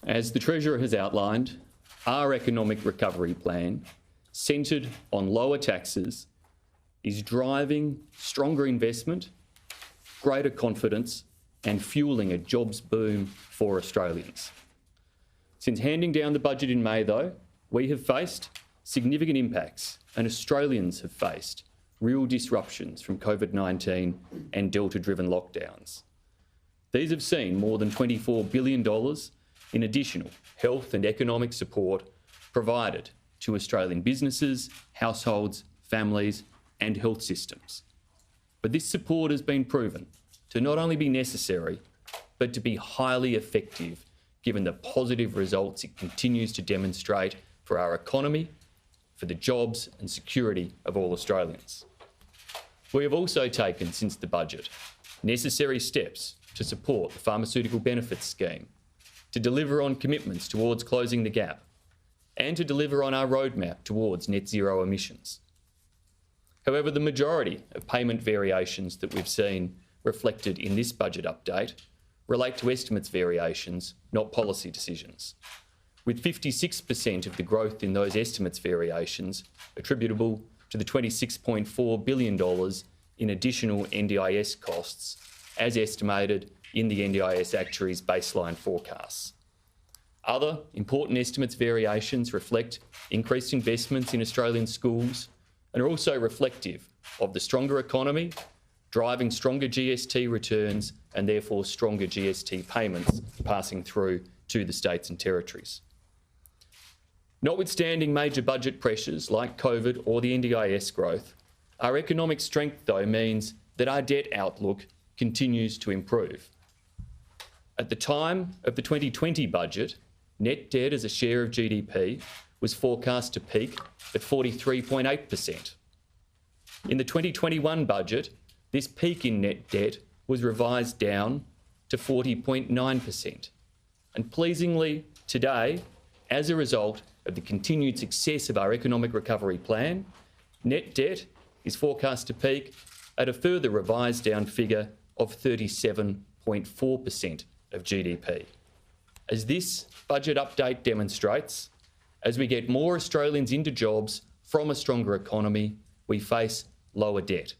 As the Treasurer has outlined, our economic recovery plan, centred on lower taxes, is driving stronger investment, greater confidence and fuelling a jobs boom for Australians. Since handing down the budget in May, though, we have faced significant impacts and Australians have faced real disruptions from COVID-19 and Delta-driven lockdowns. These have seen more than $24 billion in additional health and economic support provided to Australian businesses, households, families and health systems. But this support has been proven to not only be necessary, but to be highly effective given the positive results it continues to demonstrate for our economy, for the jobs and security of all Australians. We have also taken, since the budget, necessary steps to support the Pharmaceutical Benefits Scheme, to deliver on commitments towards closing the gap, and to deliver on our roadmap towards net zero emissions. However, the majority of payment variations that we've seen reflected in this budget update relate to estimates variations, not policy decisions, with 56% of the growth in those estimates variations attributable to the $26.4 billion in additional NDIS costs as estimated in the NDIS actuaries' baseline forecasts. Other important estimates variations reflect increased investments in Australian schools and are also reflective of the stronger economy, driving stronger GST returns and therefore stronger GST payments passing through to the states and territories. Notwithstanding major budget pressures like COVID or the NDIS growth, our economic strength, though, means that our debt outlook continues to improve. At the time of the 2020 budget, net debt as a share of GDP was forecast to peak at 43.8%. In the 2021 budget, this peak in net debt was revised down to 40.9%. And pleasingly, today, as a result of the continued success of our economic recovery plan, net debt is forecast to peak at a further revised down figure of 37.4% of GDP. As this budget update demonstrates, as we get more Australians into jobs from a stronger economy, we face lower debt.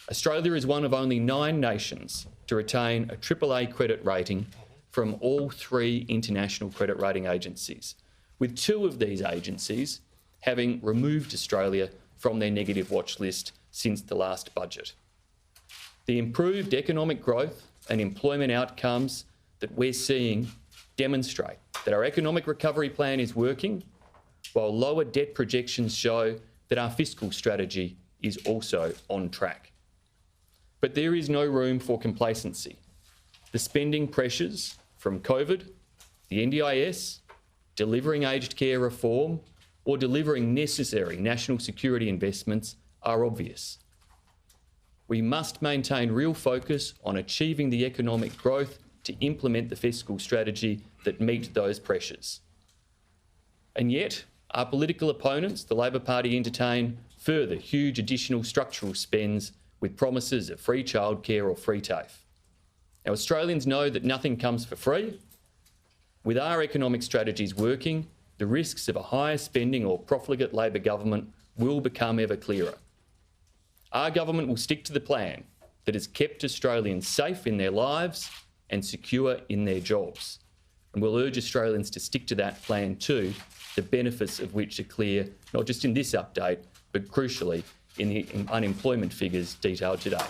Australia is one of only 9 nations to retain a AAA credit rating from all 3 international credit rating agencies, with 2 of these agencies having removed Australia from their negative watch list since the last budget. The improved economic growth and employment outcomes that we're seeing demonstrate that our economic recovery plan is working, while lower debt projections show that our fiscal strategy is also on track. But there is no room for complacency. The spending pressures from COVID, the NDIS, delivering aged care reform, or delivering necessary national security investments are obvious. We must maintain real focus on achieving the economic growth to implement the fiscal strategy that meet those pressures. And yet, our political opponents, the Labor Party, entertain further huge additional structural spends with promises of free childcare or free TAFE. Now, Australians know that nothing comes for free. With our economic strategies working, the risks of a higher spending or profligate Labor government will become ever clearer. Our government will stick to the plan that has kept Australians safe in their lives and secure in their jobs. And we'll urge Australians to stick to that plan too, the benefits of which are clear, not just in this update, but crucially in the unemployment figures detailed today.